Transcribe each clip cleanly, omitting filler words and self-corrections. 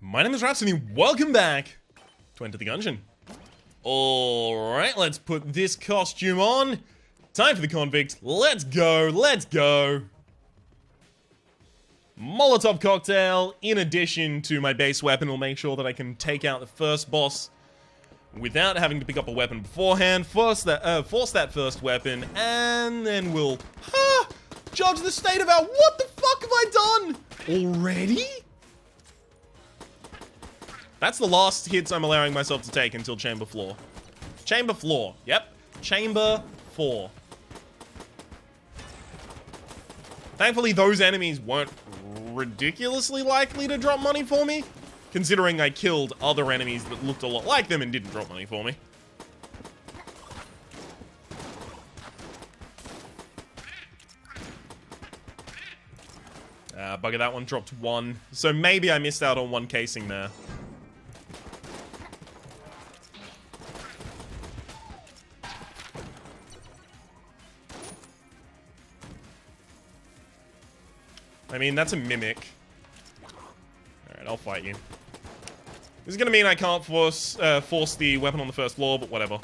My name is Rhapsody, welcome back to Enter the Gungeon. Alright, let's put this costume on. Time for the convict. Let's go, let's go. Molotov cocktail, in addition to my base weapon, will make sure that I can take out the first boss without having to pick up a weapon beforehand. Force that first weapon, and then we'll judge the state of our— what the fuck have I done? Already? That's the last hits I'm allowing myself to take until Chamber 4. Chamber 4. Yep. Chamber 4. Thankfully, those enemies weren't ridiculously likely to drop money for me, considering I killed other enemies that looked a lot like them and didn't drop money for me. Bugger, that one dropped 1. So maybe I missed out on 1 casing there. I mean, that's a mimic. Alright, I'll fight you. This is gonna mean I can't force the weapon on the first floor, but whatever.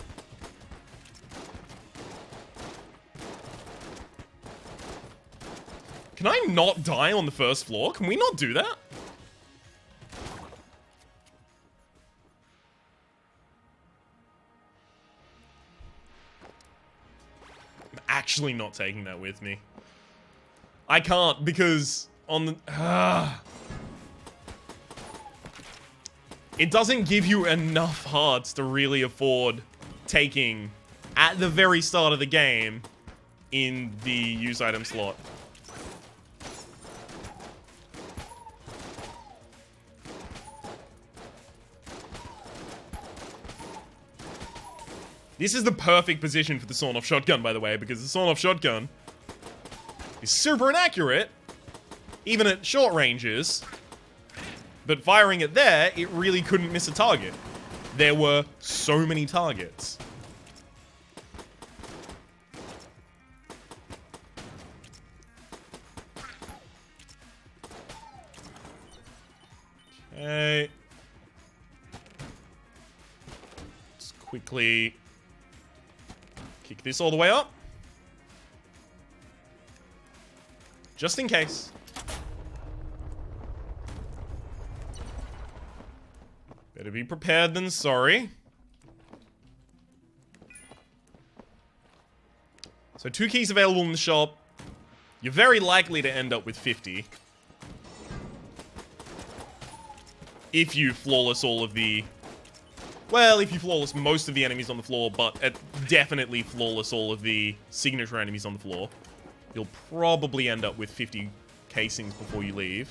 Can I not die on the first floor? Can we not do that? I'm actually not taking that with me. I can't, because on the... it doesn't give you enough hearts to really afford taking, at the very start of the game, in the use item slot. This is the perfect position for the sawn-off shotgun, by the way, because the sawn-off shotgun is super inaccurate, even at short ranges. But firing it there, it really couldn't miss a target. There were so many targets. Okay. Let's quickly kick this all the way up. Just in case. Better be prepared than sorry. So 2 keys available in the shop. You're very likely to end up with 50. If you flawless all of the... well, if you flawless most of the enemies on the floor, but definitely flawless all of the signature enemies on the floor. You'll probably end up with 50 casings before you leave.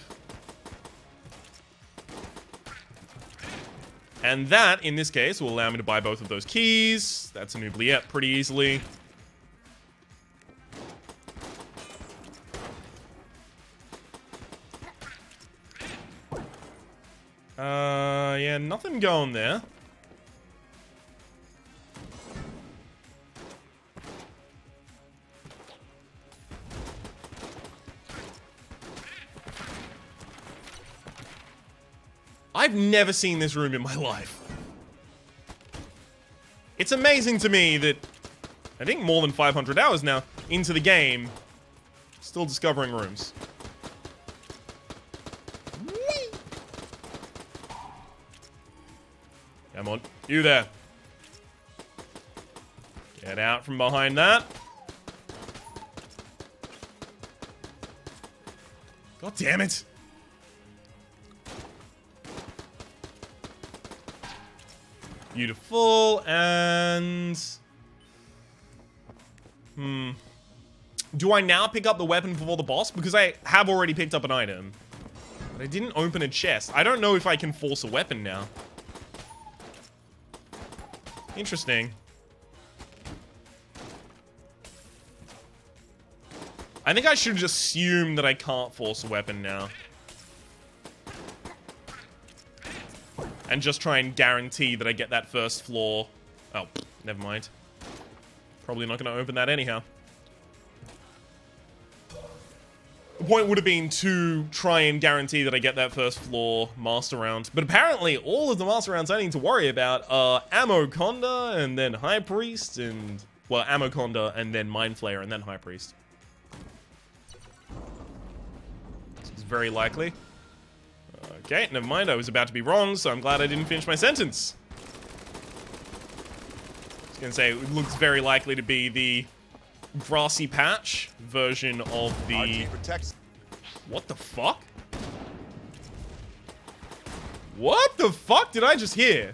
And that, in this case, will allow me to buy both of those keys. That's an oubliette pretty easily. Yeah, nothing going there. I've never seen this room in my life. It's amazing to me that I think more than 500 hours now into the game, still discovering rooms. Whee! Come on, you there. Get out from behind that. God damn it. Beautiful, and... do I now pick up the weapon before the boss? Because I have already picked up an item. But I didn't open a chest. I don't know if I can force a weapon now. Interesting. I think I should just assume that I can't force a weapon now. And just try and guarantee that I get that first floor. Oh, never mind. Probably not going to open that anyhow. point would have been to try and guarantee that I get that first floor master round. But apparently, all of the master rounds I need to worry about are Ammo Conda and then High Priest and... Well, Ammo Conda and then Mind Flayer and then High Priest. This is very likely. Okay, never mind. I was about to be wrong, so I'm glad I didn't finish my sentence. I was going to say, it looks very likely to be the grassy patch version of the... What the fuck? What the fuck did I just hear?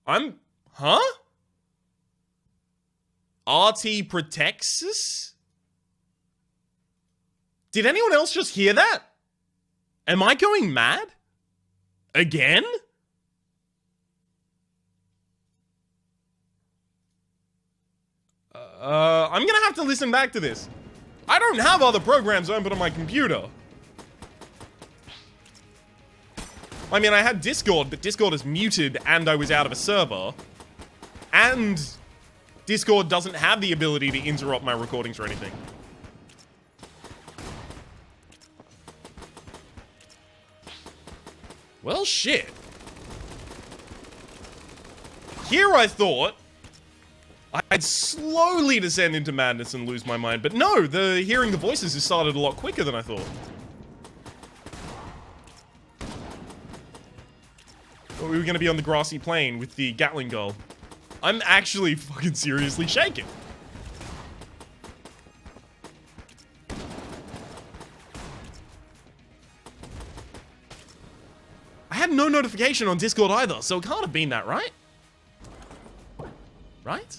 Huh? RT protects us? Did anyone else just hear that? Am I going mad? Again? I'm gonna have to listen back to this. I don't have other programs open on my computer. I mean, I had Discord, but Discord is muted and I was out of a server. And Discord doesn't have the ability to interrupt my recordings or anything. Well, shit. Here I thought I'd slowly descend into madness and lose my mind, but no, hearing the voices has started a lot quicker than I thought. Thought we were gonna be on the grassy plain with the Gatling Gull. I'm actually fucking seriously shaking. I had no notification on Discord either, so it can't have been that, right? Right?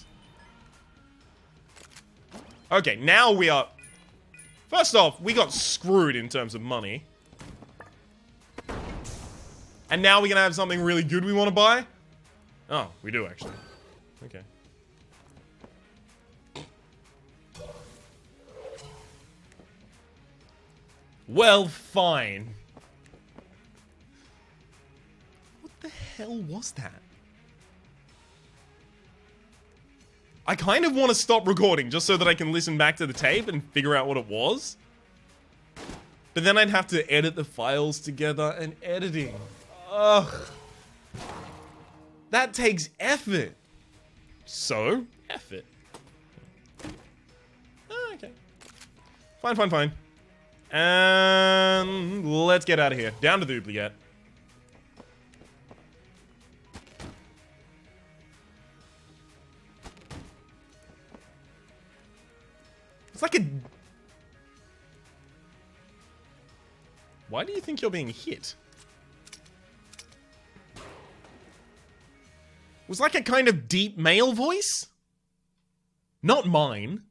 Okay, now we are... First off, we got screwed in terms of money. And now we're gonna have something really good we want to buy? Oh, we do actually. Okay. Well, fine. What the hell was that? I kind of want to stop recording just so that I can listen back to the tape and figure out what it was. But then I'd have to edit the files together, and editing. Ugh. That takes effort. So, effort. Oh, okay. Fine, fine, fine. And let's get out of here. Down to the oubliette. It's like a... Why do you think you're being hit? It was like a kind of deep male voice? Not mine.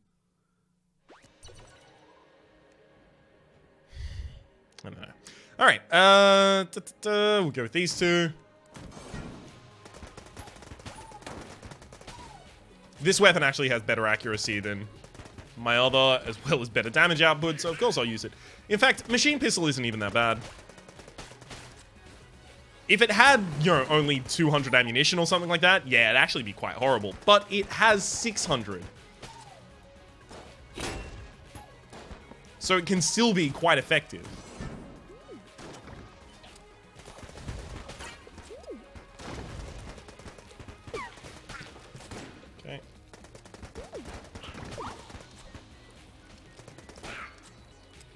I don't know. Alright, we'll go with these two. This weapon actually has better accuracy than my other, as well as better damage output, so of course I'll use it. In fact, machine pistol isn't even that bad. If it had, you know, only 200 ammunition or something like that, yeah, it'd actually be quite horrible. But it has 600. So it can still be quite effective. Okay.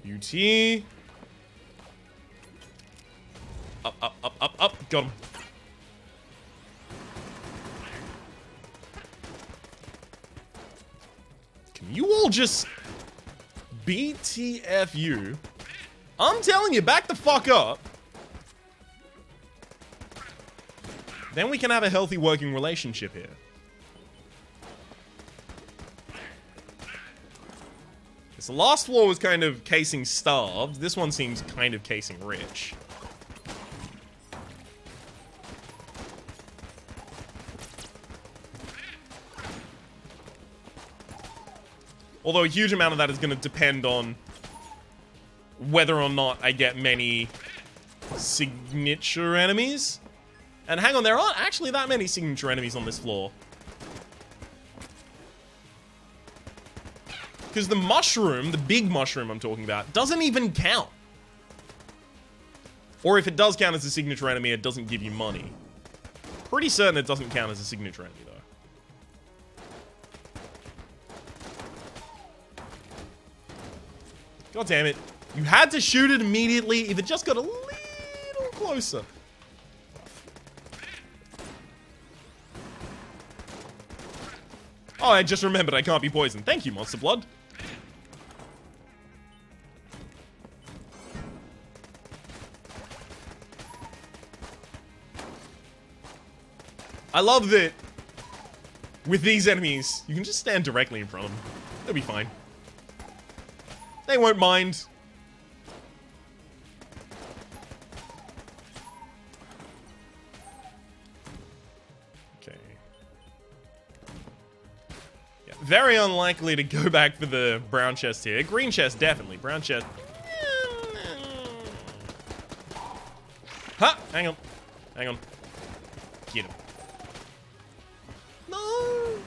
UT. Up, up, up, up, up. Got him. Can you all just... BTFU? I'm telling you, back the fuck up. Then we can have a healthy working relationship here. The last floor was kind of casing starved. This one seems kind of casing rich. Although a huge amount of that is going to depend on whether or not I get many signature enemies. And hang on, there aren't actually that many signature enemies on this floor. Because the mushroom, the big mushroom I'm talking about, doesn't even count. Or if it does count as a signature enemy, it doesn't give you money. Pretty certain it doesn't count as a signature enemy, though. God damn it. You had to shoot it immediately if it just got a little closer. Oh, I just remembered I can't be poisoned. Thank you, Monster Blood. I love that with these enemies, you can just stand directly in front of them. They'll be fine. They won't mind. Okay. Yeah, very unlikely to go back for the brown chest here. Green chest, definitely. Brown chest. Ha! Hang on. Hang on. Get him. No!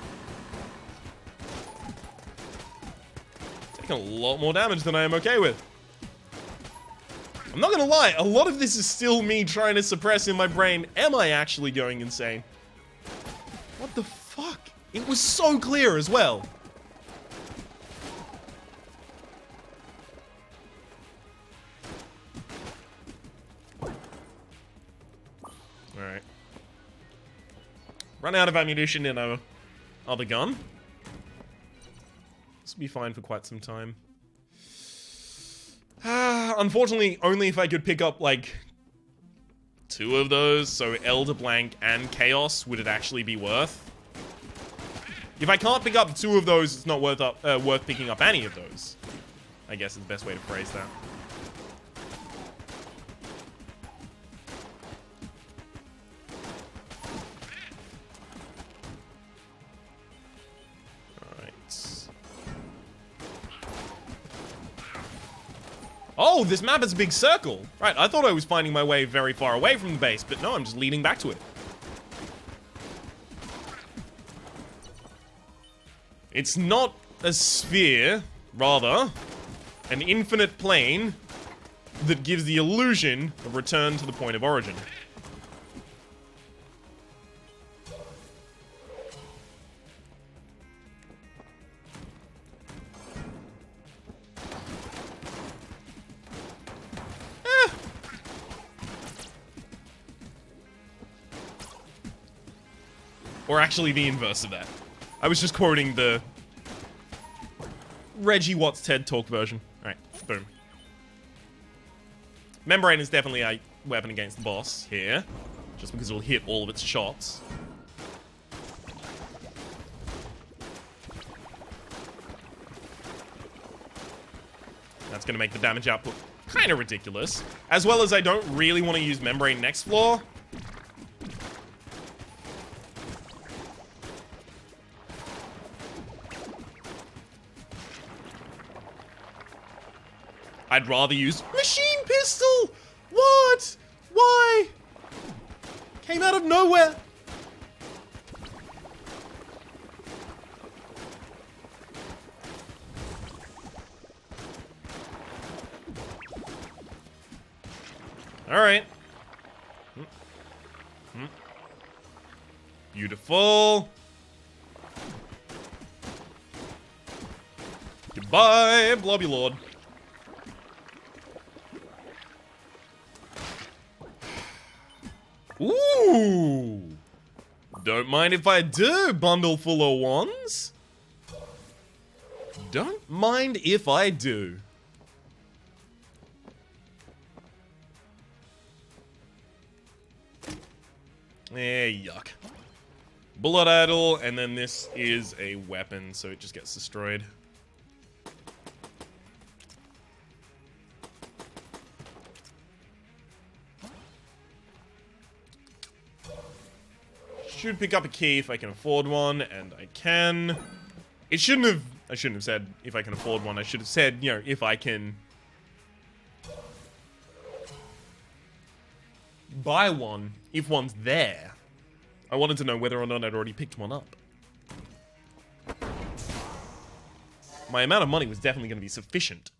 Taking a lot more damage than I am okay with. I'm not gonna lie, a lot of this is still me trying to suppress in my brain. Am I actually going insane? What the fuck? It was so clear as well. Alright. Run out of ammunition in our other gun. This will be fine for quite some time. Unfortunately, only if I could pick up, like, 2 of those, so Elder Blank and Chaos, would it actually be worth? If I can't pick up 2 of those, it's not worth picking up any of those. I guess is the best way to phrase that. Oh, this map is a big circle. Right, I thought I was finding my way very far away from the base, but no, I'm just leading back to it. It's not a sphere, rather an infinite plane that gives the illusion of return to the point of origin. Or actually the inverse of that. I was just quoting the Reggie Watts TED Talk version. Alright, boom. Membrane is definitely a weapon against the boss here. Just because it'll hit all of its shots. That's gonna make the damage output kind of ridiculous. As well as I don't really want to use Membrane next floor. I'd rather use machine pistol! What? Why? Came out of nowhere. Alright. Beautiful. Goodbye, Blobby Lord. Ooh! Don't mind if I do, bundle full of wands. Don't mind if I do. Yuck. Bullet idol, and then this is a weapon, so it just gets destroyed. Should pick up a key if I can afford one, and I can. I shouldn't have said if I can afford one. I should have said, you know, if I can buy one, if one's there. I wanted to know whether or not I'd already picked one up. my amount of money was definitely going to be sufficient.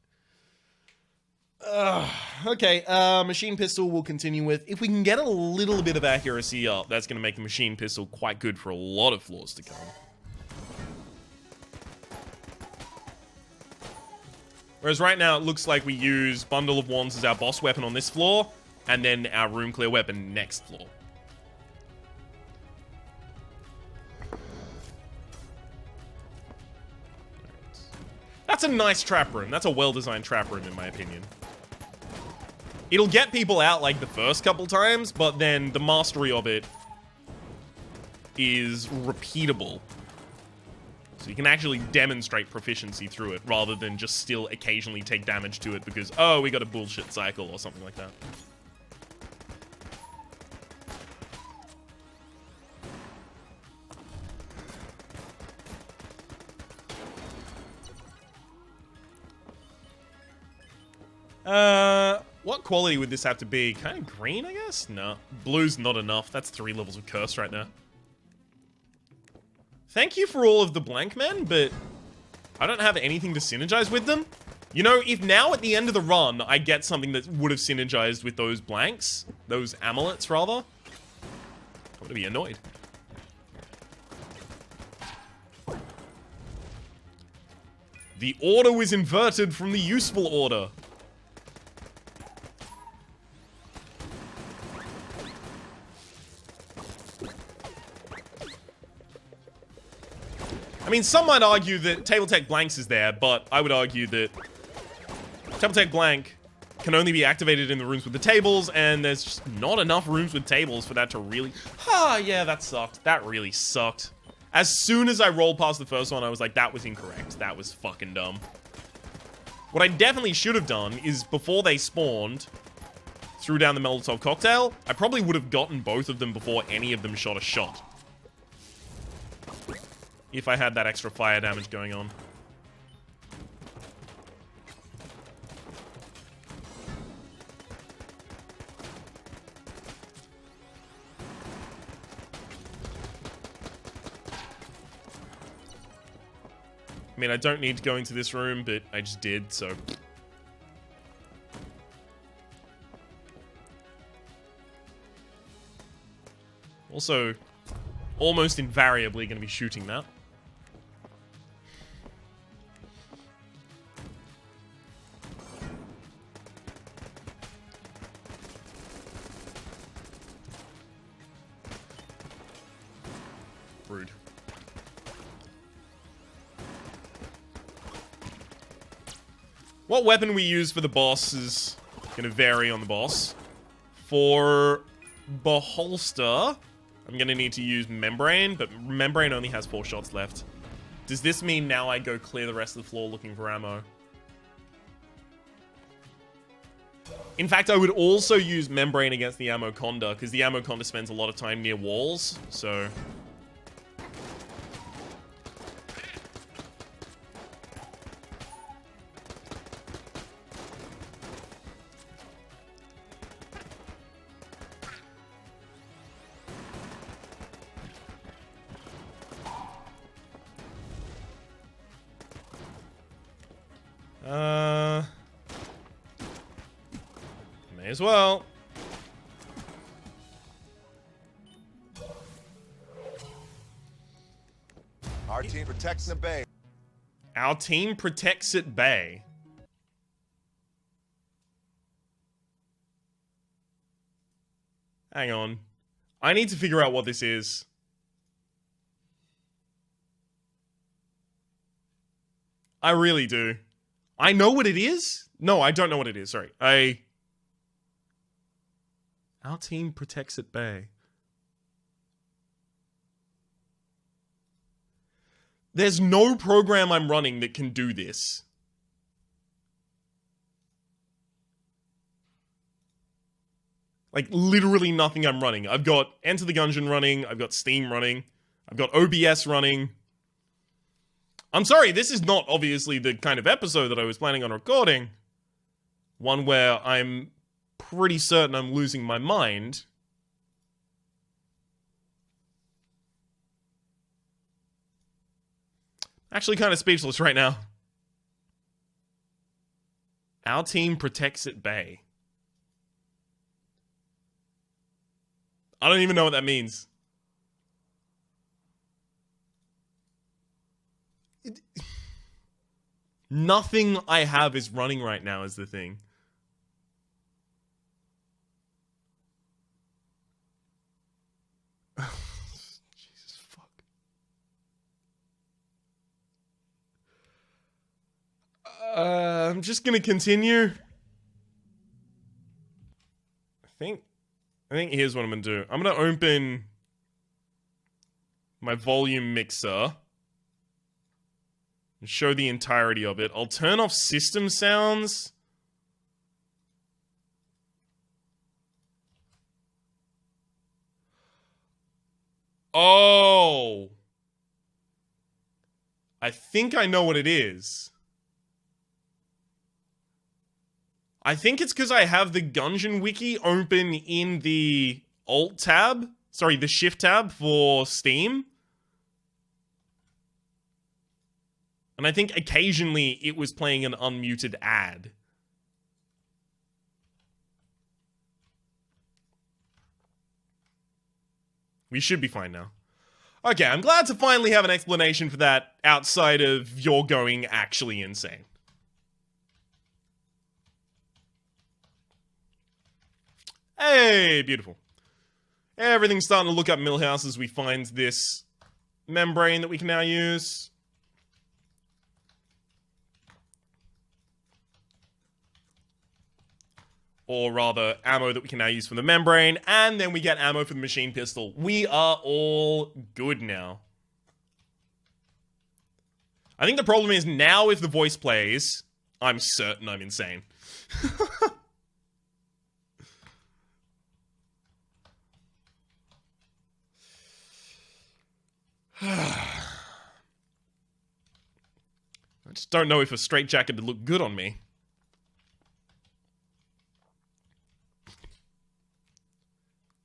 Okay, machine pistol we'll continue with. If we can get a little bit of accuracy up, that's going to make the machine pistol quite good for a lot of floors to come. Whereas right now, it looks like we use Bundle of Wands as our boss weapon on this floor, and then our room clear weapon next floor. That's a nice trap room. That's a well-designed trap room, in my opinion. It'll get people out, like, the first couple times, but then the mastery of it is repeatable. So you can actually demonstrate proficiency through it, rather than just still occasionally take damage to it because, oh, we got a bullshit cycle or something like that. What quality would this have to be? Kind of green, I guess? No. Blue's not enough. That's 3 levels of curse right now. Thank you for all of the blank men, but I don't have anything to synergize with them. You know, if now at the end of the run, I get something that would have synergized with those blanks, those amulets, rather, I'm gonna be annoyed. The order was inverted from the useful order. I mean, some might argue that Table Tech Blanks is there, but I would argue that Table Tech Blank can only be activated in the rooms with the tables, and there's just not enough rooms with tables for that to really... Ah, yeah, that sucked. That really sucked. As soon as I rolled past the first one, I was like, that was incorrect. That was fucking dumb. What I definitely should have done is, before they spawned, threw down the Molotov cocktail, I probably would have gotten both of them before any of them shot a shot. If I had that extra fire damage going on. I mean, I don't need to go into this room, but I just did, so... Also, almost invariably going to be shooting that. Rude. What weapon we use for the boss is going to vary on the boss. For Beholster, I'm going to need to use Membrane, but Membrane only has 4 shots left. Does this mean now I go clear the rest of the floor looking for ammo? In fact, I would also use Membrane against the Ammo Conda, because the Ammo Conda spends a lot of time near walls, so... May as well. Our team protects the bay. Our team protects at bay. Hang on. I need to figure out what this is. I really do. I know what it is? No, I don't know what it is. Sorry. Our team protects at bay. There's no program I'm running that can do this. Like, literally nothing I'm running. I've got Enter the Gungeon running. I've got Steam running. I've got OBS running. I'm sorry, this is not obviously the kind of episode that I was planning on recording. One where I'm pretty certain I'm losing my mind. Actually kind of speechless right now. Our team protects at bay. I don't even know what that means. Nothing I have is running right now is the thing. Jesus fuck. I'm just gonna continue. I think here's what I'm gonna do. I'm gonna open my volume mixer and show the entirety of it. I'll turn off system sounds. Oh. I think I know what it is. I think it's because I have the Gungeon wiki open in the Alt tab. Sorry, the Shift tab for Steam. And I think occasionally it was playing an unmuted ad. We should be fine now. Okay, I'm glad to finally have an explanation for that outside of you're going actually insane. Hey, beautiful. Everything's starting to look up Millhouse as we find this membrane that we can now use. Or rather, ammo that we can now use from the membrane. And then we get ammo for the machine pistol. We are all good now. I think the problem is now if the voice plays, I'm certain I'm insane. I just don't know if a straitjacket would look good on me.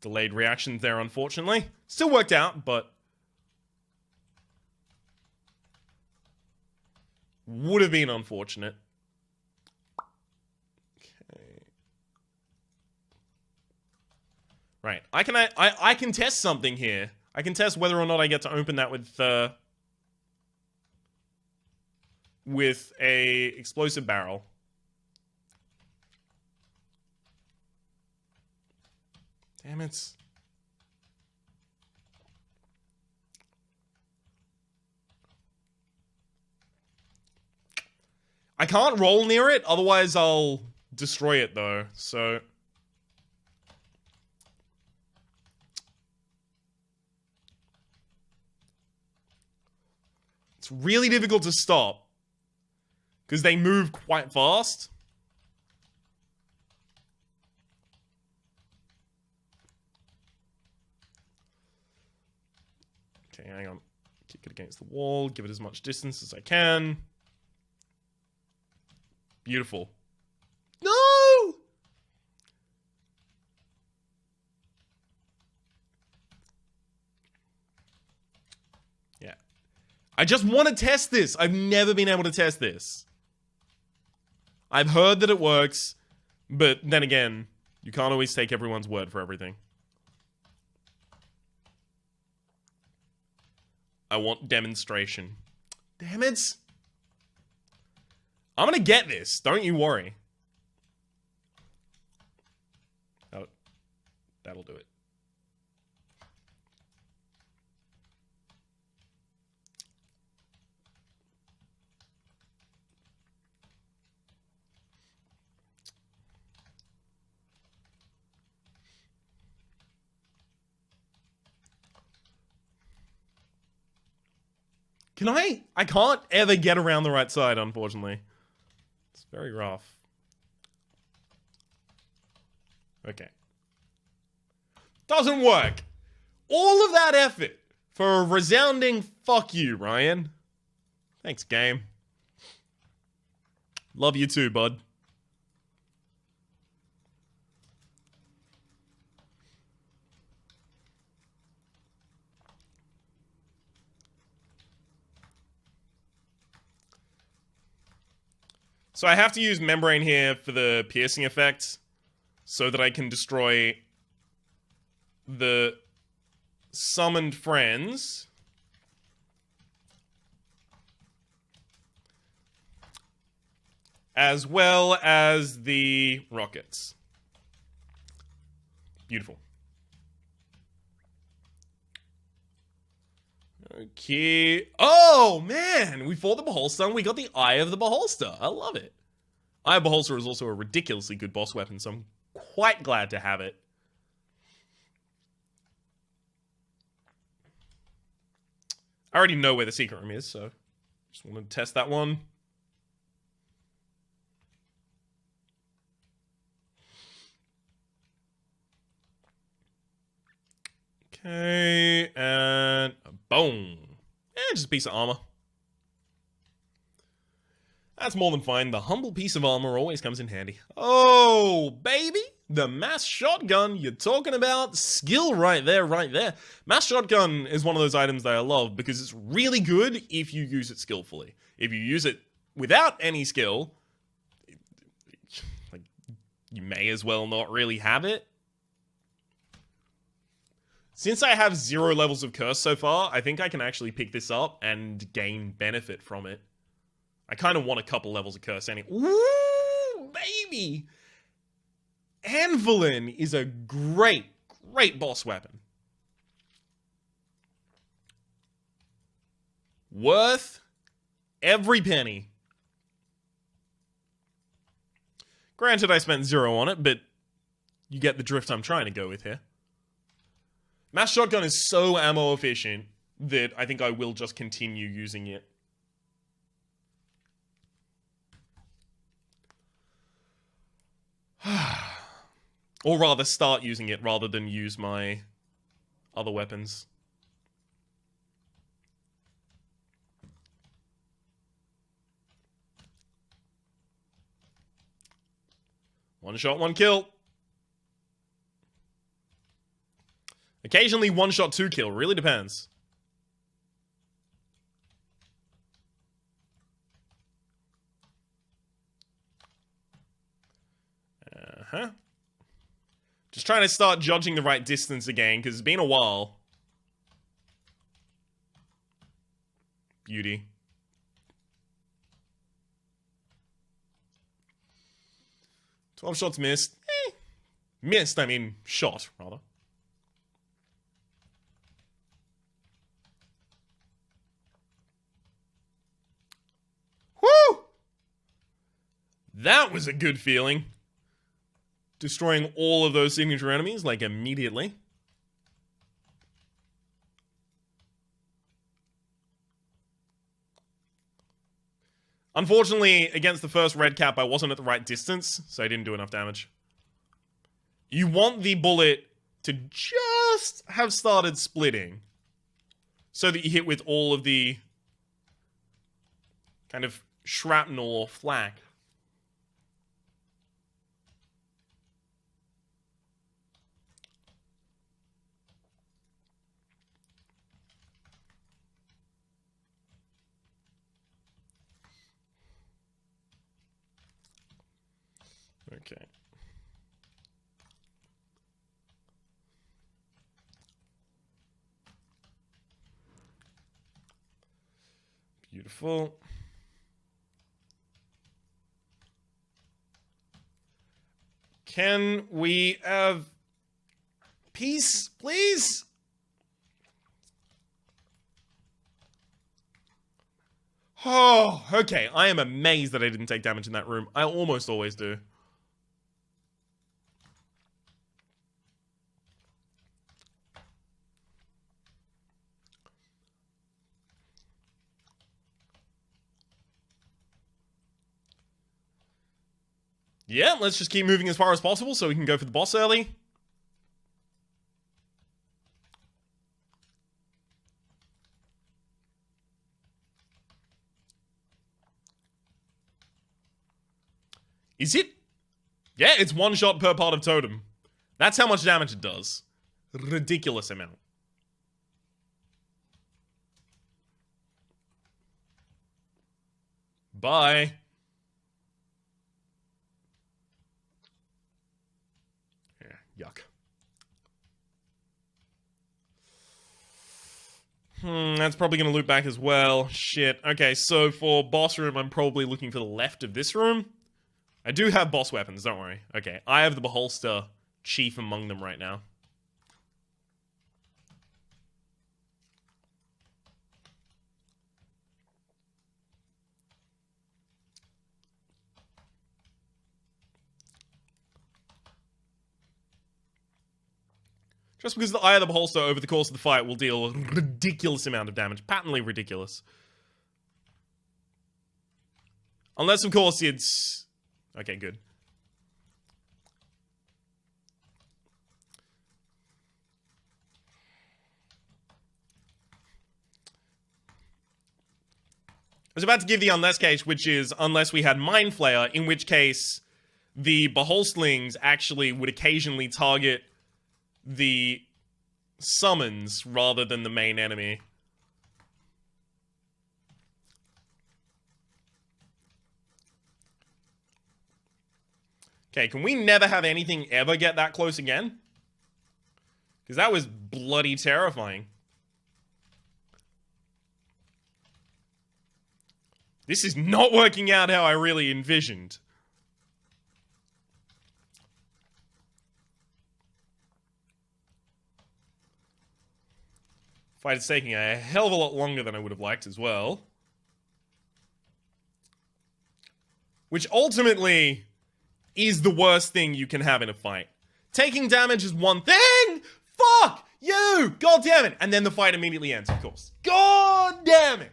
Delayed reactions there, unfortunately. Still worked out, but would have been unfortunate. Okay. Right. I can test something here. I can test whether or not I get to open that with a explosive barrel. Damn it. I can't roll near it, otherwise I'll destroy it though, so... It's really difficult to stop. Because they move quite fast. Okay, hang on. Kick it against the wall. Give it as much distance as I can. Beautiful. No! Yeah. I just want to test this. I've never been able to test this. I've heard that it works, but then again, you can't always take everyone's word for everything. I want demonstration. Damn it. I'm gonna get this. Don't you worry. Oh, that'll do it. Can I? I can't ever get around the right side, unfortunately. It's very rough. Okay. Doesn't work. All of that effort for a resounding fuck you, Ryan. Thanks, game. Love you too, bud. So I have to use Membrane here for the piercing effect so that I can destroy the summoned friends. As well as the rockets. Beautiful. Okay. Oh, man! We fought the Beholster and we got the Eye of the Beholster. I love it. Eye of Beholster is also a ridiculously good boss weapon, so I'm quite glad to have it. I already know where the secret room is, so just want to test that one. Okay, and boom. Just a piece of armor. That's more than fine. The humble piece of armor always comes in handy. Oh, baby! The mass shotgun, you're talking about skill right there, right there. Mass shotgun is one of those items that I love because it's really good if you use it skillfully. If you use it without any skill, like, you may as well not really have it. Since I have 0 levels of curse so far, I think I can actually pick this up and gain benefit from it. I kind of want a couple levels of curse anyway. Ooh, baby! Anvilin is a great, great boss weapon. Worth every penny. Granted, I spent 0 on it, but you get the drift I'm trying to go with here. Mass Shotgun is so ammo efficient that I think I will just continue using it. Or rather, start using it rather than use my other weapons. One shot, one kill. Occasionally, one shot, 2 kill. Really depends. Just trying to start judging the right distance again, because it's been a while. Beauty. Eh. 12 shots missed. Missed, I mean shot, rather. Woo! That was a good feeling. Destroying all of those signature enemies, like, immediately. Unfortunately, against the first red cap, I wasn't at the right distance, so I didn't do enough damage. You want the bullet to just have started splitting, so that you hit with all of the kind of shrapnel or flak. Okay. Beautiful. Can we have peace, please? Oh, okay. I am amazed that I didn't take damage in that room. I almost always do. Yeah, let's just keep moving as far as possible so we can go for the boss early. Is it? Yeah, it's 1 shot per part of totem. That's how much damage it does. Ridiculous amount. Bye. Yuck. That's probably going to loop back as well. Shit. Okay, so for boss room, I'm probably looking for the left of this room. I do have boss weapons, don't worry. Okay, I have the Beholster chief among them right now. Just because the Eye of the Beholster over the course of the fight will deal a ridiculous amount of damage. Patently ridiculous. Unless, of course, it's... Okay, good. I was about to give the unless case, which is unless we had Mind Flayer, in which case the Beholstlings actually would occasionally target the summons rather than the main enemy. Okay, can we never have anything ever get that close again? Because that was bloody terrifying. This is not working out how I really envisioned. Fight is taking a hell of a lot longer than I would have liked as well. Which ultimately is the worst thing you can have in a fight. Taking damage is one thing! Fuck you! God damn it! And then the fight immediately ends, of course. God damn it!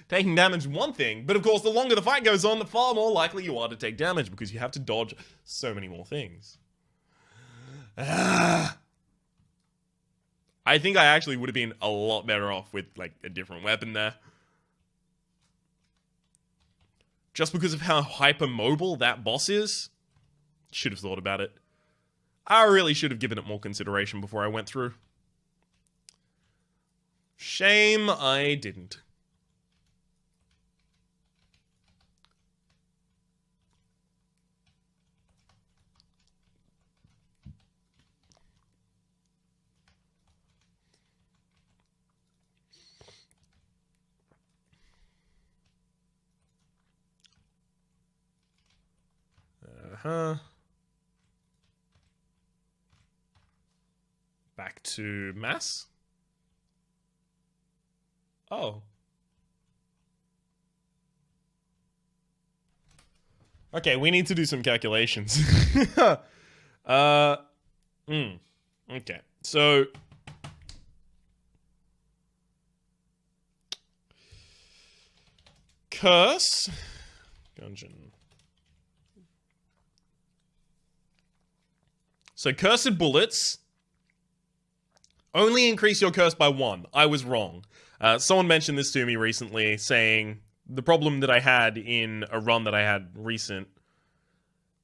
Taking damage is one thing, but of course the longer the fight goes on, the far more likely you are to take damage because you have to dodge so many more things. I think I actually would have been a lot better off with, like, a different weapon there. Just because of how hypermobile that boss is. Should have thought about it. I really should have given it more consideration before I went through. Shame I didn't. Back to mass. Oh. Okay, we need to do some calculations. Okay, so... Curse. Gungeon. So, Cursed Bullets only increase your curse by 1. I was wrong. Someone mentioned this to me recently, saying the problem that I had in a run that I had recent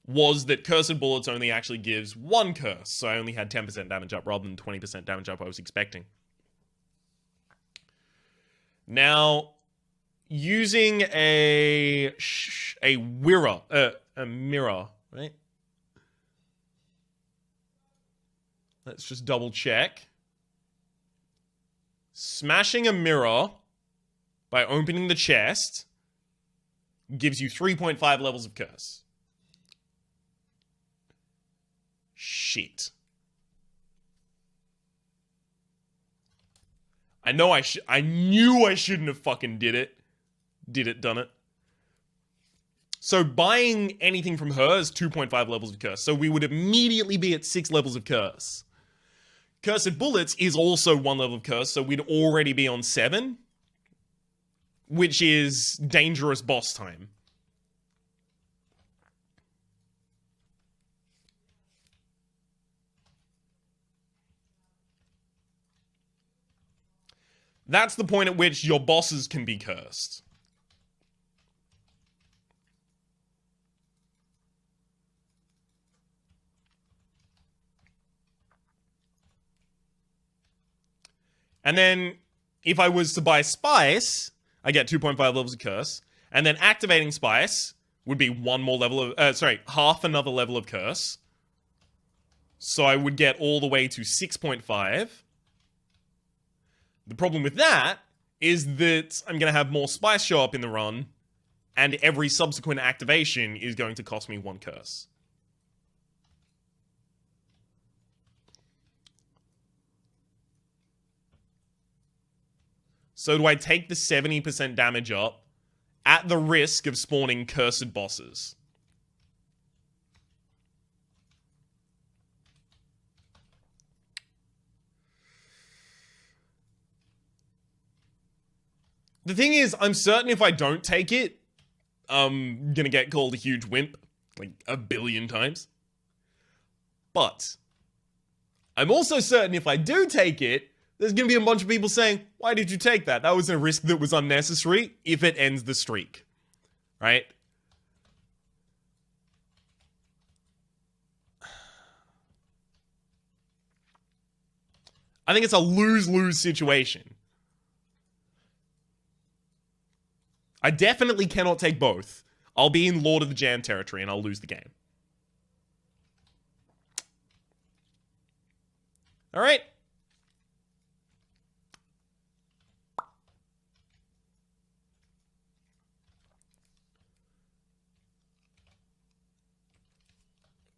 was that Cursed Bullets only actually gives 1 curse. So, I only had 10% damage up rather than 20% damage up I was expecting. Now, using a mirror, right? Let's just double check. Smashing a mirror by opening the chest gives you 3.5 levels of curse. Shit. I knew I shouldn't have fucking done it. So buying anything from her is 2.5 levels of curse. So we would immediately be at 6 levels of curse. Cursed Bullets is also 1 level of curse, so we'd already be on 7. Which is dangerous boss time. That's the point at which your bosses can be cursed. And then, if I was to buy Spice, I get 2.5 levels of curse. And then activating Spice would be half another level of curse. So I would get all the way to 6.5. The problem with that is that I'm going to have more spice show up in the run, and every subsequent activation is going to cost me 1 curse. So do I take the 70% damage up at the risk of spawning cursed bosses? The thing is, I'm certain if I don't take it, I'm gonna get called a huge wimp, like 1 billion times. But I'm also certain if I do take it, there's gonna be a bunch of people saying, why did you take that? That was a risk that was unnecessary if it ends the streak. Right? I think it's a lose-lose situation. I definitely cannot take both. I'll be in Lord of the Jam territory and I'll lose the game. Alright.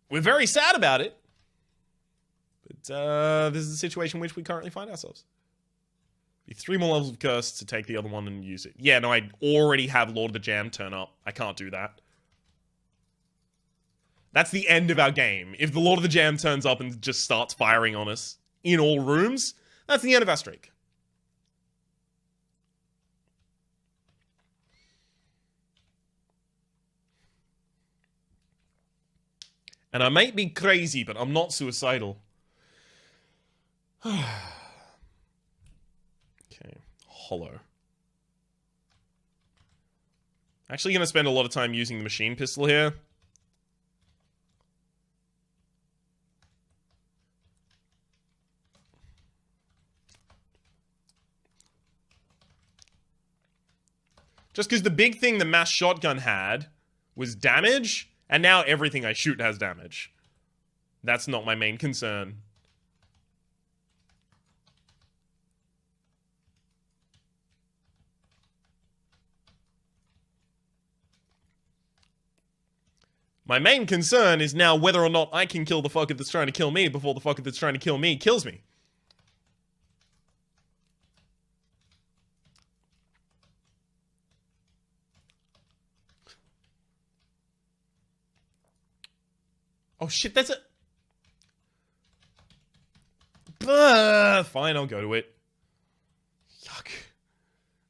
We're very sad about it. But this is the situation in which we currently find ourselves. Be 3 more levels of curse to take the other one and use it. Yeah, no, I already have Lord of the Jam turn up. I can't do that. That's the end of our game. If the Lord of the Jam turns up and just starts firing on us in all rooms, that's the end of our streak. And I might be crazy, but I'm not suicidal. Okay. Hollow. Actually going to spend a lot of time using the machine pistol here. Just because the big thing the mass shotgun had was damage, and now everything I shoot has damage. That's not my main concern. My main concern is now whether or not I can kill the fucker that's trying to kill me before the fucker that's trying to kill me kills me. Oh shit, that's a... Fine, I'll go to it. Yuck.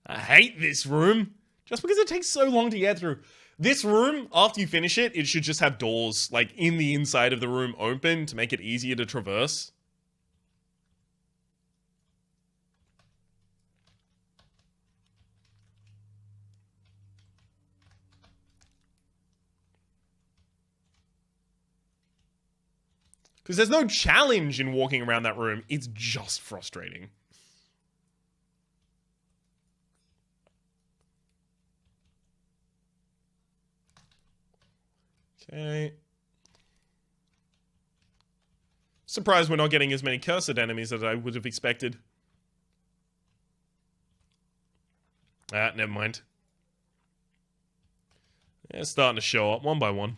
I hate this room. Just because it takes so long to get through. This room, after you finish it, it should just have doors, like, in the inside of the room open to make it easier to traverse. Because there's no challenge in walking around that room. It's just frustrating. Okay. Surprised we're not getting as many cursed enemies as I would have expected. Ah, never mind. They're starting to show up one by one.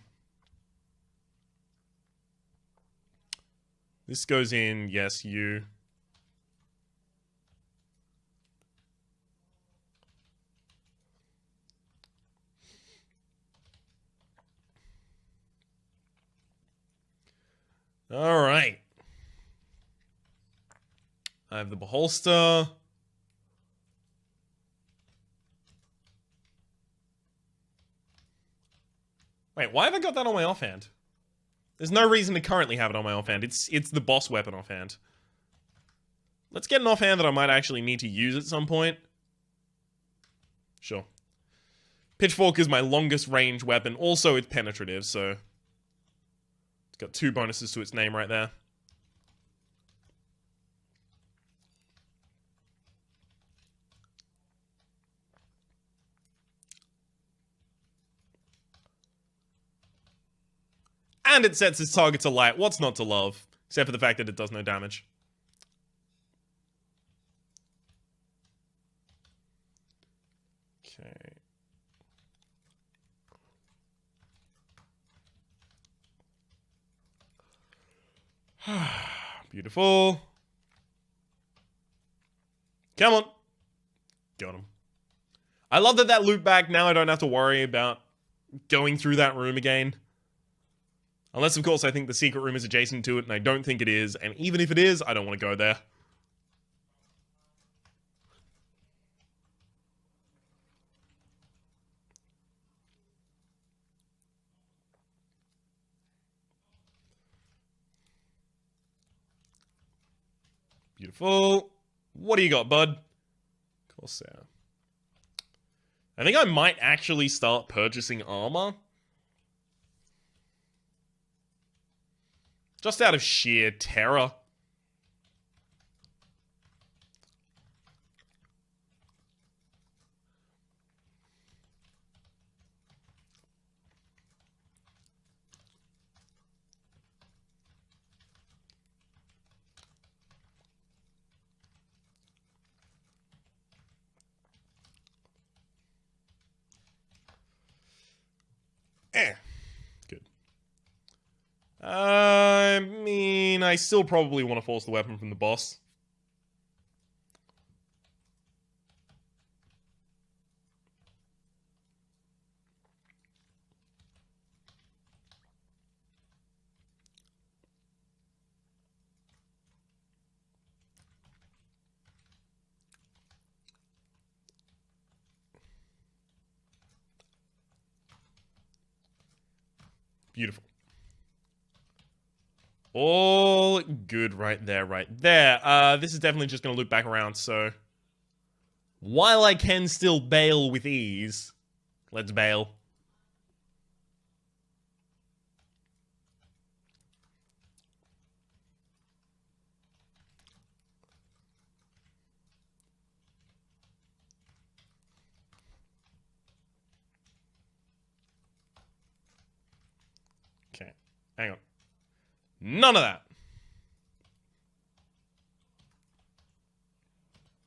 This goes in, yes, you. Alright. I have the Beholster. Wait, why have I got that on my offhand? There's no reason to currently have it on my offhand. It's the boss weapon offhand. Let's get an offhand that I might actually need to use at some point. Sure. Pitchfork is my longest range weapon. Also, it's penetrative, so... It's got 2 bonuses to its name right there. And it sets its target to light. What's not to love? Except for the fact that it does no damage. Okay. Beautiful. Come on. Got him. I love that loop back. Now I don't have to worry about going through that room again. Unless, of course, I think the secret room is adjacent to it, and I don't think it is. And even if it is, I don't want to go there. Beautiful. What do you got, bud? Corsair. I think I might actually start purchasing armor. Just out of sheer terror. Good. I mean, I still probably want to force the weapon from the boss. Beautiful. All good right there, right there. This is definitely just going to loop back around, so... While I can still bail with ease, let's bail. Okay, hang on. None of that.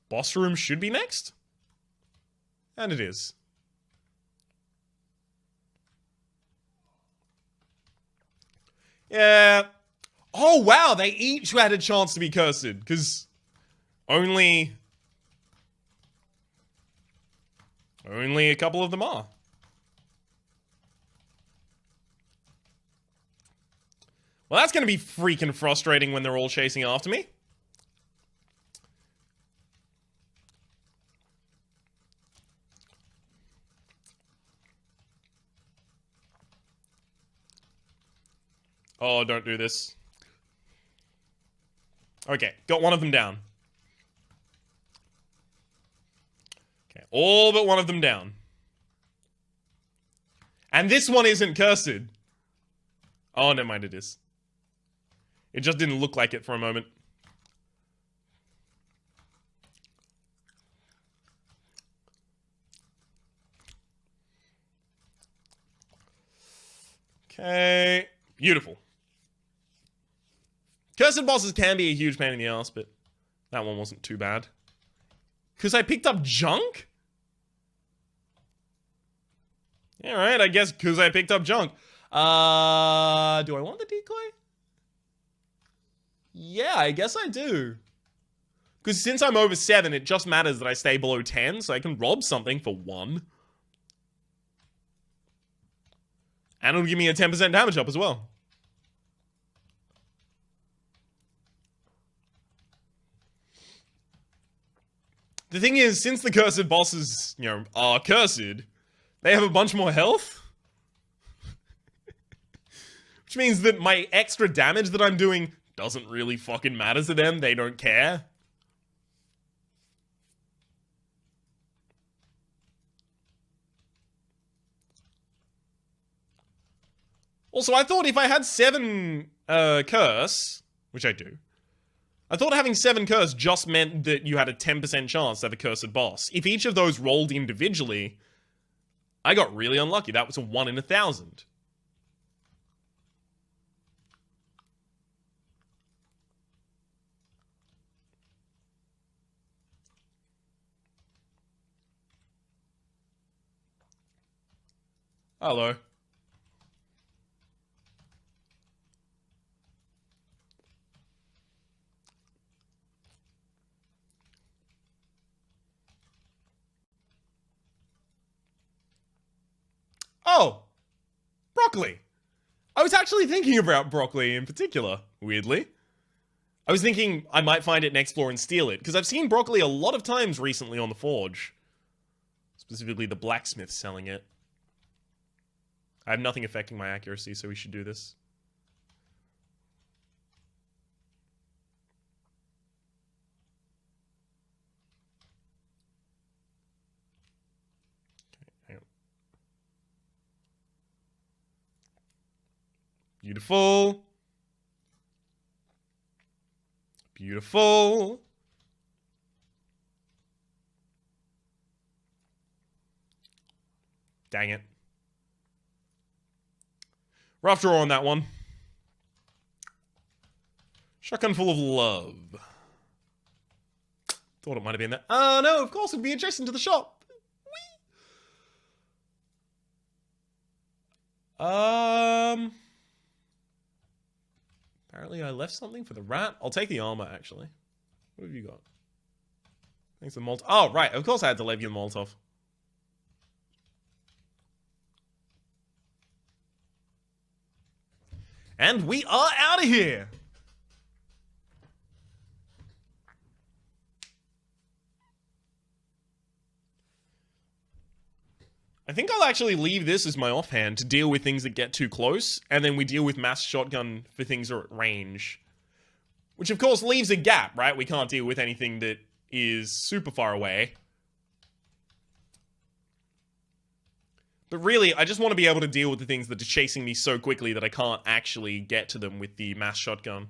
Boss room should be next. And it is. Yeah. Oh, wow. They each had a chance to be cursed. Because only a couple of them are. Well, that's going to be freaking frustrating when they're all chasing after me. Oh, don't do this. Okay, got one of them down. Okay, all but one of them down. And this one isn't cursed. Oh, never mind, it is. It just didn't look like it for a moment. Okay. Beautiful. Cursed bosses can be a huge pain in the ass, but that one wasn't too bad. Because I picked up junk? Alright, I guess because I picked up junk. Do I want the decoy? Yeah, I guess I do. Because since I'm over 7, it just matters that I stay below 10, so I can rob something for 1. And it'll give me a 10% damage up as well. The thing is, since the cursed bosses, are cursed, they have a bunch more health. Which means that my extra damage that I'm doing doesn't really fucking matter to them. They don't care. Also, I thought if I had 7 curse, which I do, I thought having 7 curse just meant that you had a 10% chance to have a cursed boss. If each of those rolled individually, I got really unlucky. That was a 1 in 1,000. Hello. Oh! Broccoli! I was actually thinking about broccoli in particular, weirdly. I was thinking I might find it next floor and steal it, because I've seen broccoli a lot of times recently on the Forge. Specifically the blacksmith selling it. I have nothing affecting my accuracy, so we should do this. Okay, hang on. Beautiful. Beautiful. Dang it. Rough draw on that one. Shotgun full of love. Thought it might have been that. No, of course it'd be adjacent to the shop. Whee! Apparently I left something for the rat. I'll take the armor, actually. What have you got? Thanks for Molotov. Oh, right. Of course I had to leave you a Molotov. And we are out of here! I think I'll actually leave this as my offhand to deal with things that get too close, and then we deal with mass shotgun for things that are at range. Which, of course, leaves a gap, right? We can't deal with anything that is super far away. But really, I just want to be able to deal with the things that are chasing me so quickly that I can't actually get to them with the mass shotgun.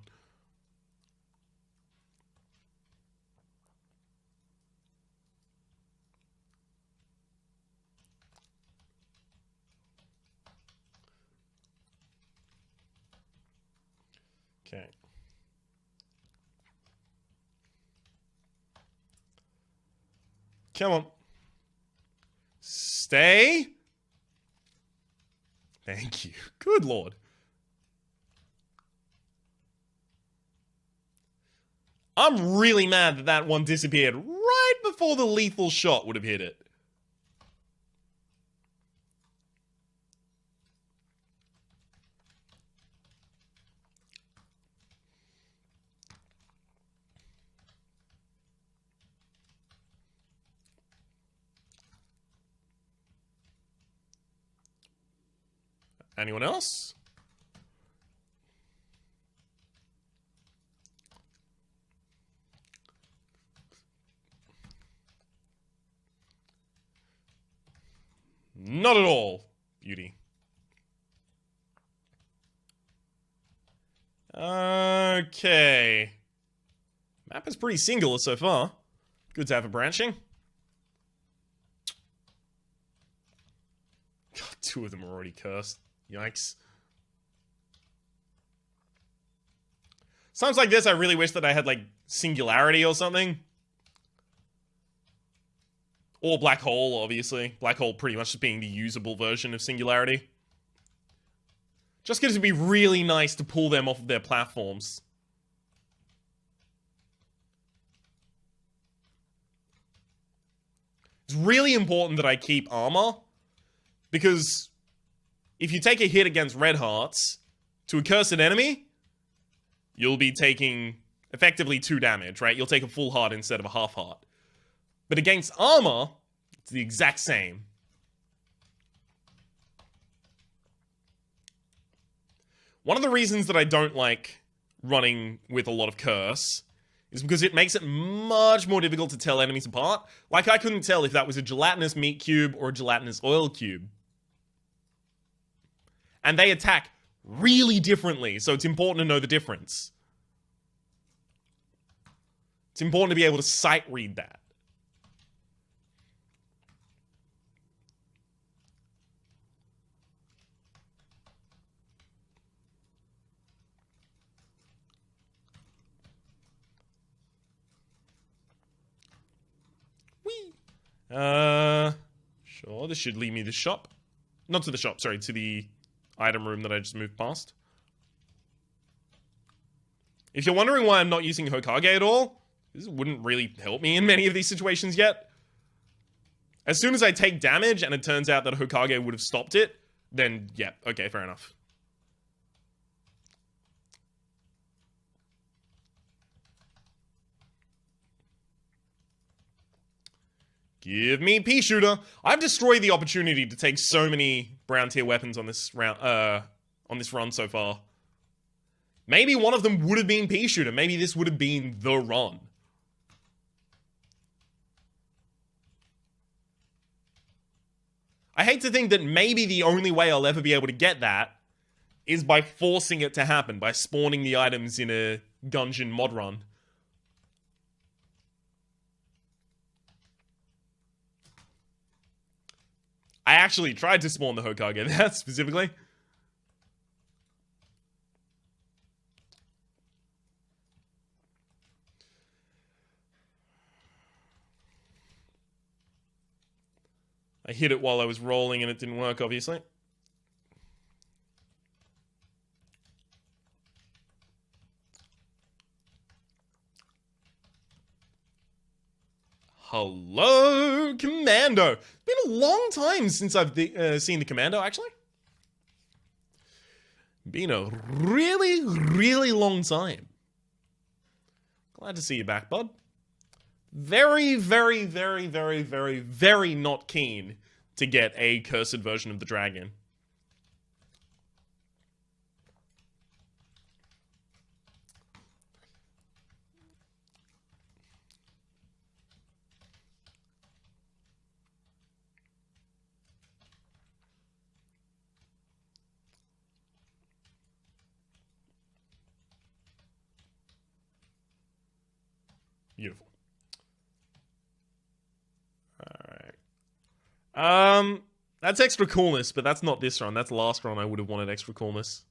Okay. Come on. Stay. Thank you. Good lord. I'm really mad that that one disappeared right before the lethal shot would have hit it. Anyone else? Not at all, beauty. Okay. Map is pretty singular so far. Good to have a branching. God, two of them are already cursed. Yikes. Times like this, I really wish that I had, like, Singularity or something. Or Black Hole, obviously. Black Hole pretty much just being the usable version of Singularity. Just because it'd be really nice to pull them off of their platforms. It's really important that I keep armor. Because if you take a hit against red hearts to a cursed enemy, you'll be taking effectively 2 damage, right? You'll take a full heart instead of a half heart. But against armor, it's the exact same. One of the reasons that I don't like running with a lot of curse is because it makes it much more difficult to tell enemies apart. Like, I couldn't tell if that was a gelatinous meat cube or a gelatinous oil cube. And they attack really differently, so it's important to know the difference. It's important to be able to sight read that. Whee! Sure, this should lead me to the shop. Not to the shop, sorry, to the item room that I just moved past. If you're wondering why I'm not using Hokage at all, this wouldn't really help me in many of these situations yet. As soon as I take damage and it turns out that Hokage would have stopped it, then, yeah, okay, fair enough. Give me pea shooter. I've destroyed the opportunity to take so many brown tier weapons on this round, on this run so far. Maybe one of them would have been pea shooter. Maybe this would have been the run. I hate to think that maybe the only way I'll ever be able to get that is by forcing it to happen, by spawning the items in a Gungeon mod run. I actually tried to spawn the Hokage there, specifically. I hit it while I was rolling and it didn't work, obviously. Hello, Commando. It's been a long time since I've seen the Commando, actually. Been a really, really long time. Glad to see you back, bud. Very, very, very, very, very, very not keen to get a cursed version of the dragon. Beautiful. Alright. That's extra coolness, but that's not this run. That's last run I would have wanted extra coolness.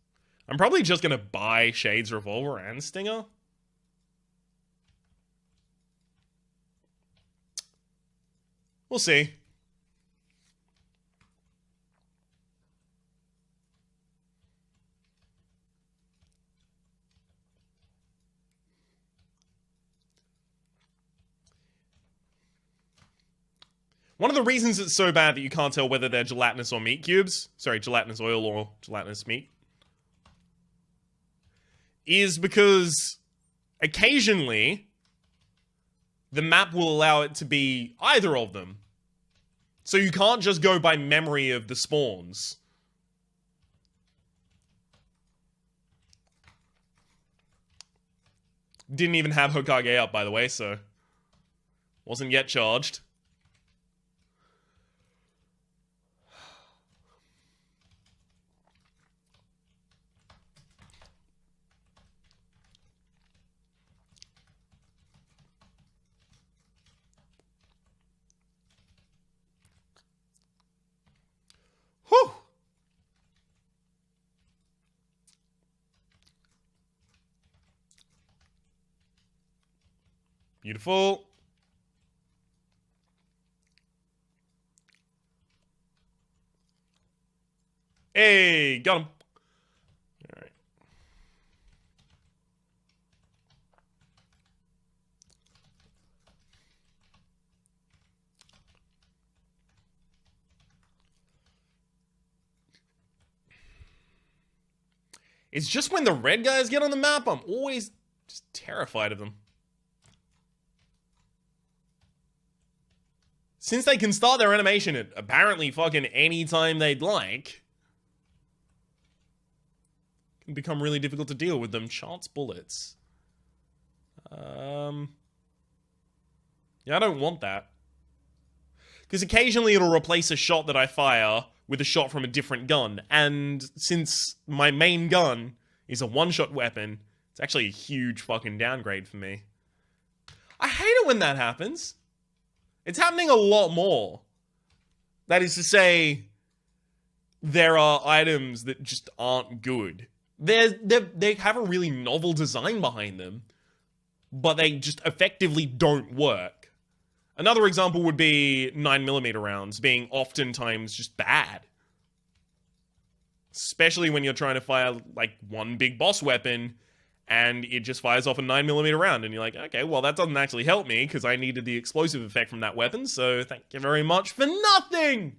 I'm probably just gonna buy Shade's Revolver and Stinger. We'll see. One of the reasons it's so bad that you can't tell whether they're gelatinous or meat cubes, sorry, gelatinous oil or gelatinous meat, is because occasionally the map will allow it to be either of them. So you can't just go by memory of the spawns. Didn't even have Hokage up, by the way, so wasn't yet charged. Whew. Beautiful. Hey, got him. All right. It's just when the red guys get on the map, I'm always just terrified of them. Since they can start their animation at apparently fucking any time they'd like, it can become really difficult to deal with them. Chance bullets. Yeah, I don't want that. Because occasionally it'll replace a shot that I fire with a shot from a different gun. And since my main gun is a one-shot weapon, it's actually a huge fucking downgrade for me. I hate it when that happens. It's happening a lot more. That is to say, there are items that just aren't good. They have a really novel design behind them, but they just effectively don't work. Another example would be 9mm rounds being oftentimes just bad. Especially when you're trying to fire, like, one big boss weapon, and it just fires off a 9mm round, and you're like, okay, well, that doesn't actually help me, because I needed the explosive effect from that weapon, so thank you very much for nothing!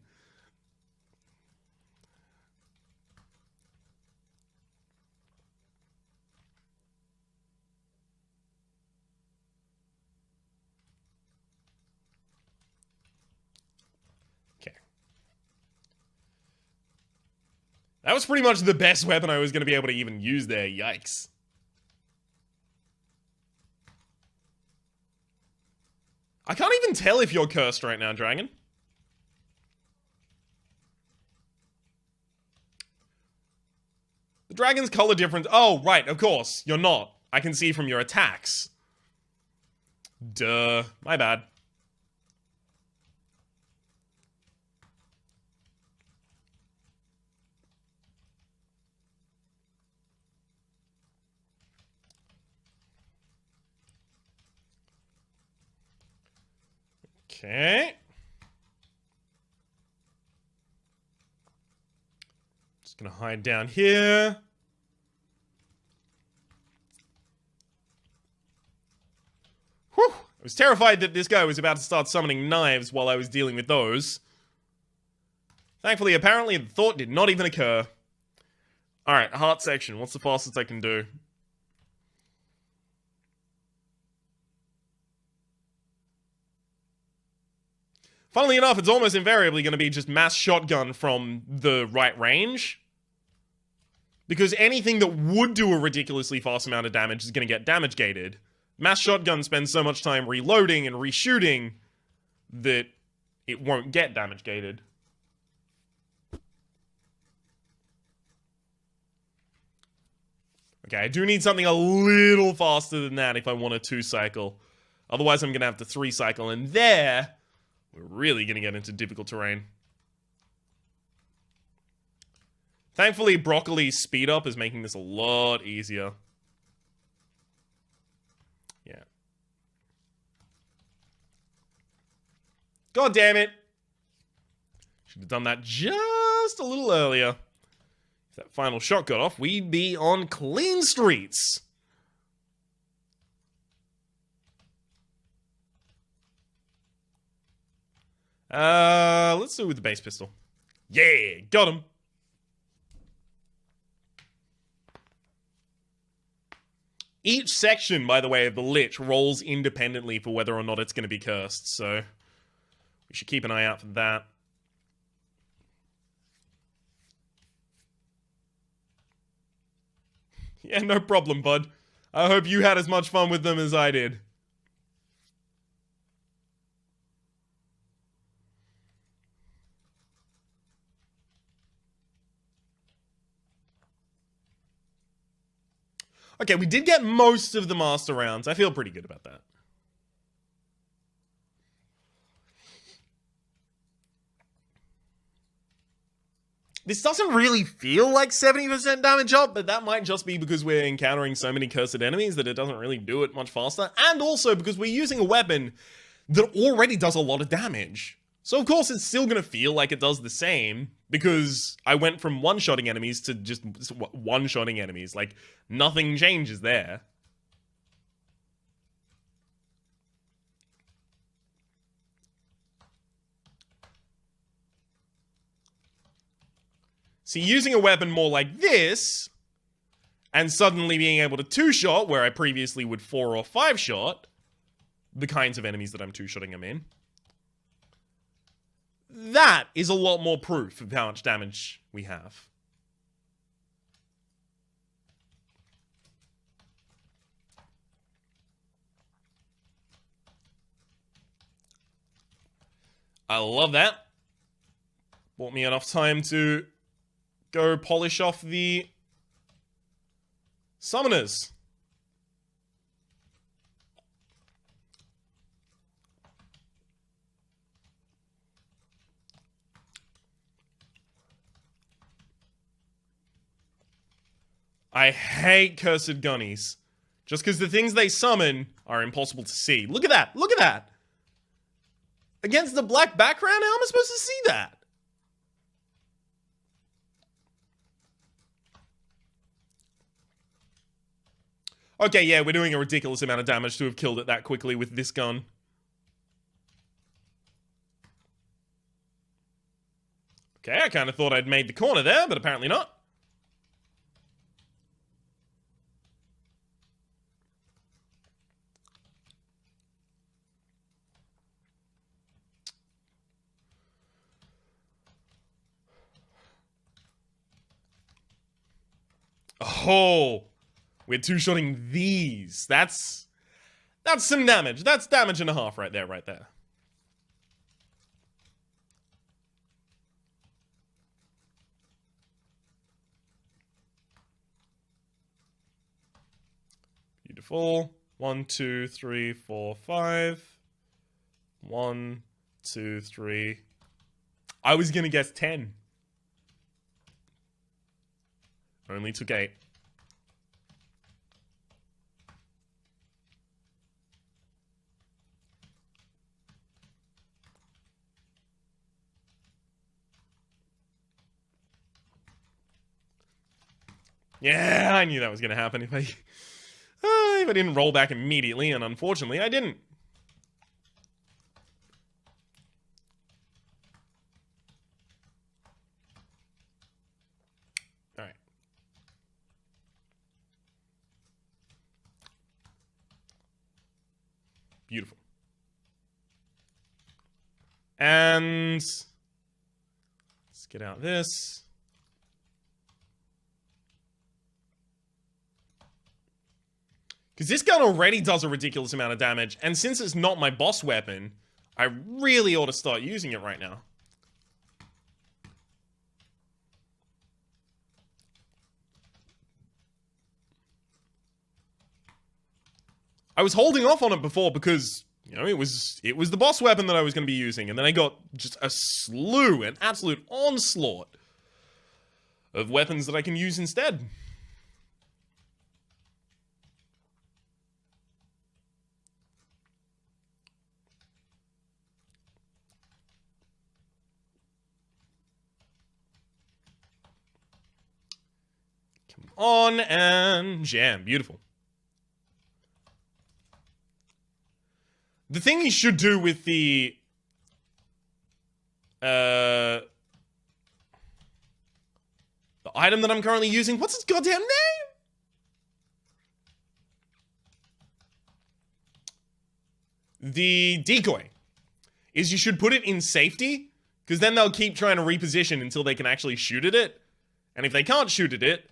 That was pretty much the best weapon I was going to be able to even use there. Yikes. I can't even tell if you're cursed right now, Dragon. The dragon's color difference... Oh, right, of course. You're not. I can see from your attacks. Duh. My bad. Okay. Just gonna hide down here. Whew. I was terrified that this guy was about to start summoning knives while I was dealing with those. Thankfully, apparently, the thought did not even occur. Alright, heart section. What's the fastest I can do? Funnily enough, it's almost invariably going to be just mass shotgun from the right range. Because anything that would do a ridiculously fast amount of damage is going to get damage gated. Mass shotgun spends so much time reloading and reshooting that it won't get damage gated. Okay, I do need something a little faster than that if I want a 2-cycle. Otherwise, I'm going to have to 3-cycle, and there... we're really going to get into difficult terrain. Thankfully, Broccoli's speed up is making this a lot easier. Yeah. God damn it! Should have done that just a little earlier. If that final shot got off, we'd be on clean streets. Let's do it with the base pistol. Yeah, got him. Each section, by the way, of the Lich rolls independently for whether or not it's going to be cursed, so we should keep an eye out for that. Yeah, no problem, bud. I hope you had as much fun with them as I did. Okay, we did get most of the master rounds. I feel pretty good about that. This doesn't really feel like 70% damage up, but that might just be because we're encountering so many cursed enemies that it doesn't really do it much faster. And also because we're using a weapon that already does a lot of damage. So of course it's still going to feel like it does the same, because I went from one-shotting enemies to just one-shotting enemies. Like, nothing changes there. See, using a weapon more like this, and suddenly being able to 2-shot, where I previously would 4- or 5-shot, the kinds of enemies that I'm 2-shotting them in, that is a lot more proof of how much damage we have. I love that. Bought me enough time to go polish off the summoners. I hate cursed gunnies. Just because the things they summon are impossible to see. Look at that! Look at that! Against the black background, how am I supposed to see that? Okay, yeah, we're doing a ridiculous amount of damage to have killed it that quickly with this gun. Okay, I kind of thought I'd made the corner there, but apparently not. Oh, we're two-shotting these. That's some damage. That's damage and a half right there, right there. Beautiful. 1, 2, 3, 4, 5. 1, 2, 3. I was gonna guess 10. Only took 8. Yeah, I knew that was gonna happen if I didn't roll back immediately, and unfortunately, I didn't. All right. Beautiful. And let's get out this. Because this gun already does a ridiculous amount of damage, and since it's not my boss weapon, I really ought to start using it right now. I was holding off on it before because, you know, it was the boss weapon that I was going to be using, and then I got just a slew, an absolute onslaught of weapons that I can use instead. Come on, and jam. Beautiful. The thing you should do with the item that I'm currently using, what's its goddamn name? The decoy. Is you should put it in safety, because then they'll keep trying to reposition until they can actually shoot at it. And if they can't shoot at it,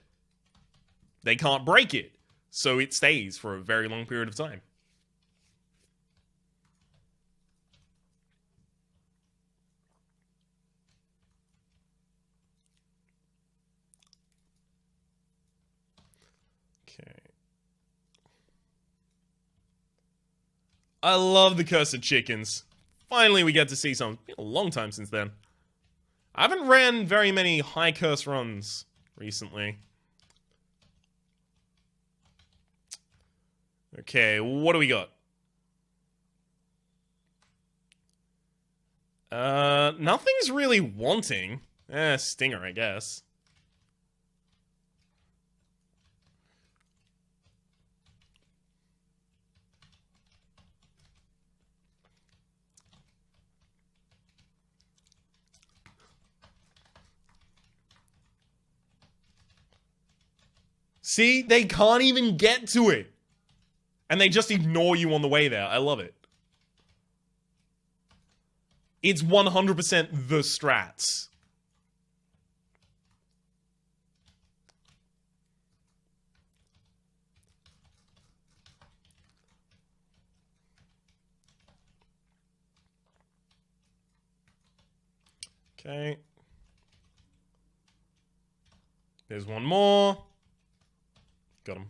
they can't break it. So it stays for a very long period of time. I love the Cursed Chickens. Finally, we get to see some. It's been a long time since then. I haven't ran very many high curse runs recently. Okay, what do we got? Nothing's really wanting. Stinger, I guess. See? They can't even get to it. And they just ignore you on the way there. I love it. It's 100% the strats. Okay. There's one more. Got him.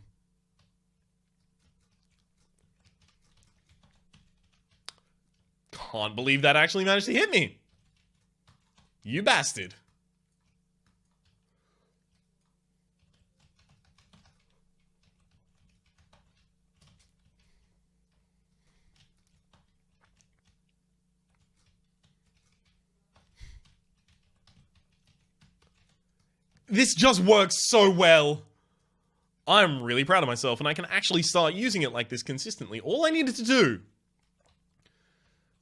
Can't believe that actually managed to hit me. You bastard. This just works so well. I'm really proud of myself, and I can actually start using it like this consistently. All I needed to do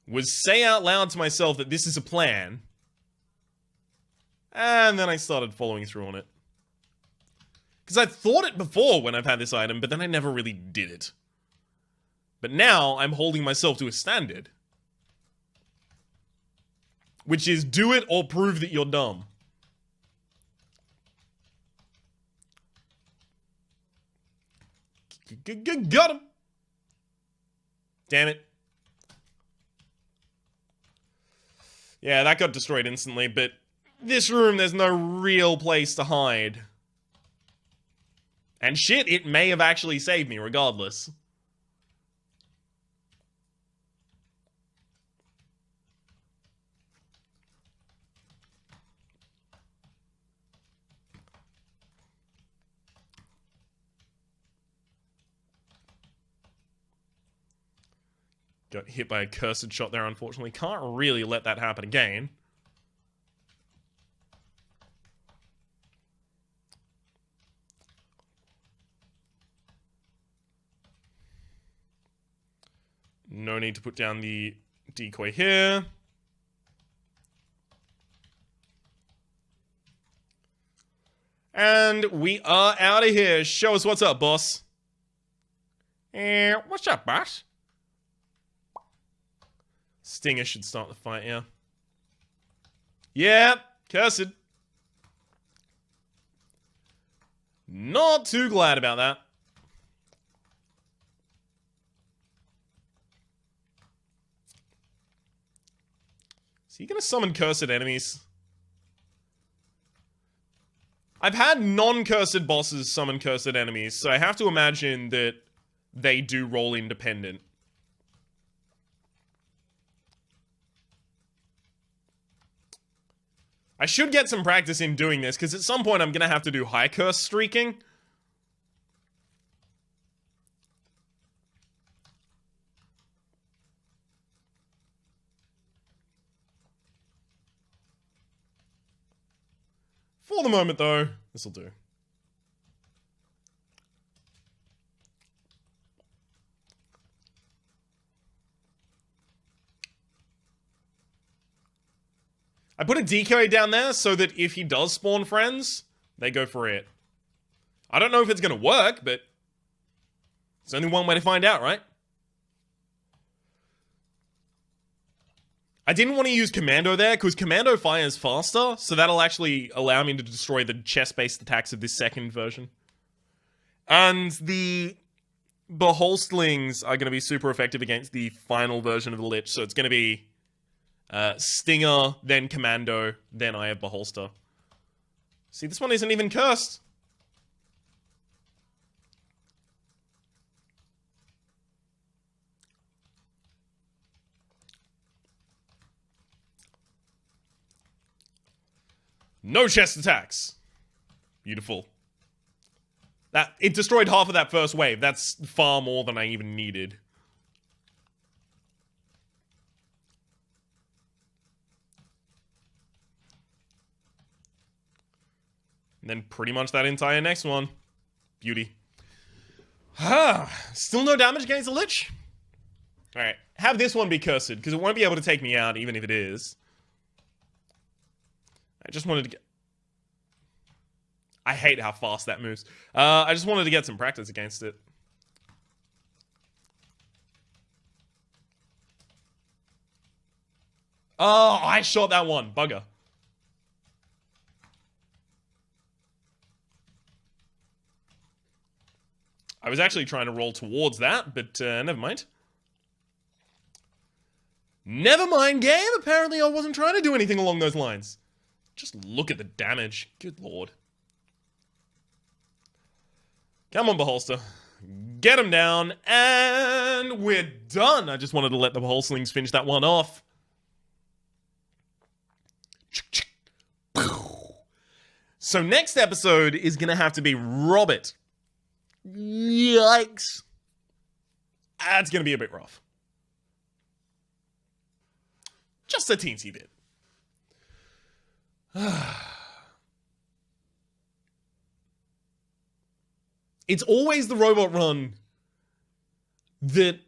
was say out loud to myself that this is a plan, and then I started following through on it. Because I thought it before when I've had this item, but then I never really did it. But now, I'm holding myself to a standard. Which is, do it or prove that you're dumb. Got him! Damn it. Yeah, that got destroyed instantly, but this room, there's no real place to hide. And shit, it may have actually saved me regardless. Got hit by a cursed shot there, unfortunately. Can't really let that happen again. No need to put down the decoy here. And we are out of here. Show us what's up, boss. What's up, boss? Stinger should start the fight, yeah. Yeah, cursed. Not too glad about that. Is he gonna summon cursed enemies? I've had non-cursed bosses summon cursed enemies, so I have to imagine that they do roll independent. I should get some practice in doing this, because at some point I'm gonna have to do high curse streaking. For the moment, though, this'll do. I put a decoy down there so that if he does spawn friends, they go for it. I don't know if it's gonna work, but there's only one way to find out, right? I didn't want to use Commando there, because Commando fires faster, so that'll actually allow me to destroy the chest-based attacks of this second version. And the Beholstlings are going to be super effective against the final version of the Lich, so it's going to be Stinger, then Commando, then I have Beholster. See, this one isn't even cursed. No chest attacks. Beautiful. It destroyed half of that first wave. That's far more than I even needed. And then pretty much that entire next one. Beauty. Still no damage against the Lich? Alright. Have this one be cursed, because it won't be able to take me out, even if it is. I just wanted to get... I hate how fast that moves. I just wanted to get some practice against it. Oh, I shot that one. Bugger. I was actually trying to roll towards that, but never mind. Never mind, game. Apparently I wasn't trying to do anything along those lines. Just look at the damage. Good lord. Come on, Beholster. Get him down, and we're done. I just wanted to let the Beholslings finish that one off. So next episode is going to have to be Robert. Yikes. That's going to be a bit rough. Just a teensy bit. it's always the robot run that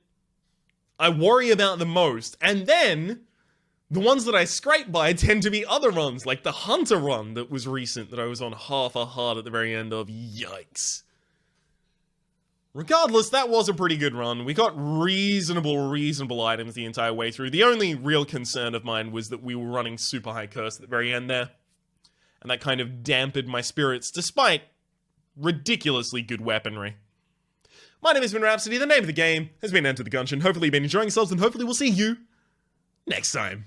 I worry about the most. And then the ones that I scrape by tend to be other runs, like the Hunter run that was recent that I was on half a heart at the very end of. Yikes. Regardless, that was a pretty good run. We got reasonable items the entire way through. The only real concern of mine was that we were running super high curse at the very end there. And that kind of dampened my spirits, despite ridiculously good weaponry. My name has been Rhapsody. The name of the game has been Enter the Gungeon. Hopefully you've been enjoying yourselves, and hopefully we'll see you next time.